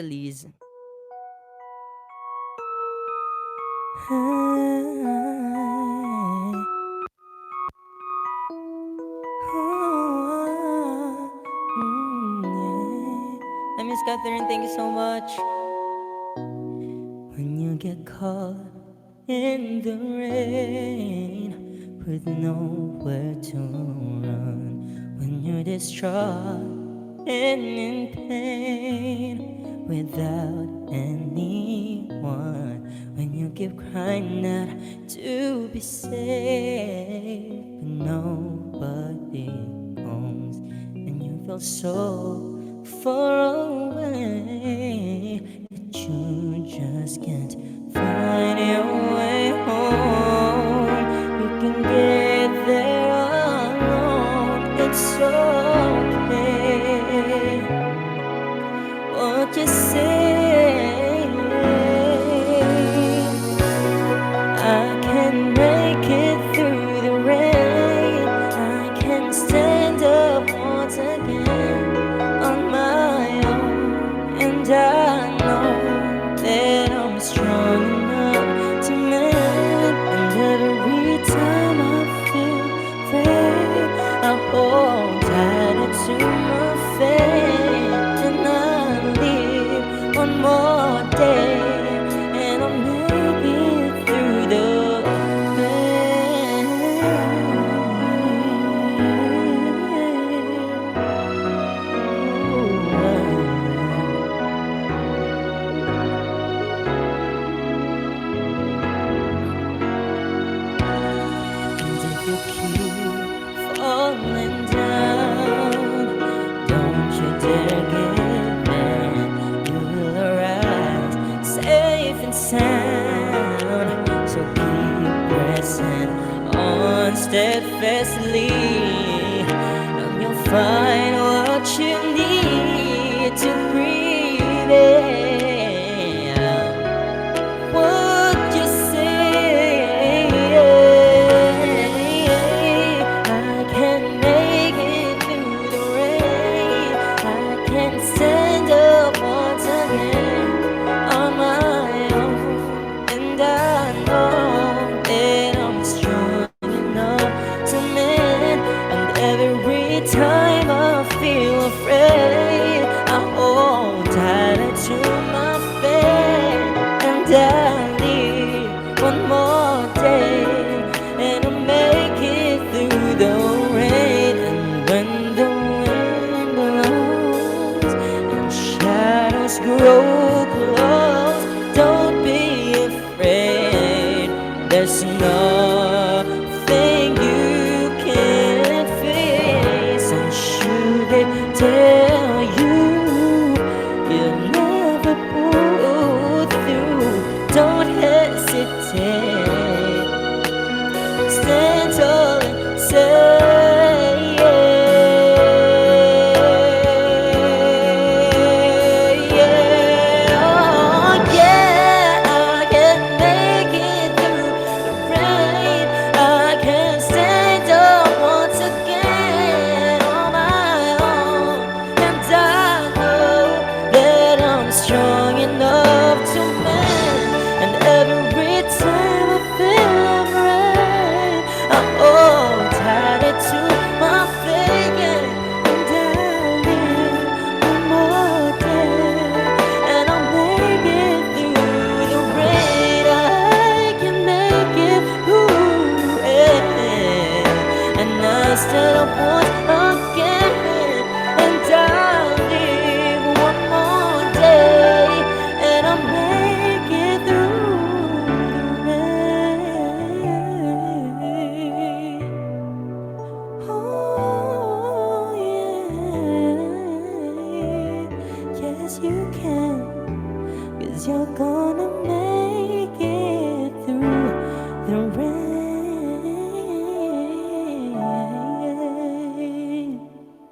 Liz. I miss Catherine, thank you so much. When you get caught in the rain with nowhere to run, when you're distraught and in pain without anyone, when you keep crying out to be safe, but nobody comes, and you feel so far away that you just can't find your way home. You can get there alone, it's okay. What you say, I can make it through the rain. I can stand up once again on my own, and I know that I'm strong enough to mend. And every time I feel afraid, I hold tighter to my faith, and I live one more day, and I'll make it through the you keep falling down, don't you dare give in. You will arise safe and sound. So keep pressing on steadfastly, and you'll find what you need to prevail. What you say, I can make it through the rain. I can stand up once again on my own, and I know that I'm strong enough to mend. And every time I feel afraid, I hold tighter to my faith, and I live one more day, and I'll make it through the rain. And when the wind blows and shadows grow close, don't be afraid. There's nothing you can't face. And should they tell you you'll never pull through, don't hesitate. Stand tall and say, yeah, oh yeah, I can make it through the rain. I can stand up once again on my own, and I know that I'm strong enough to mend. And every time I feel afraid, I hold tighter to my faith, and I live one more day, and I'll make it through the rain. I can make it through it, and I stand up once again, and I'll live one more day, and I'll make it through the rain. Oh yeah, yes you can, 'cause you're gonna make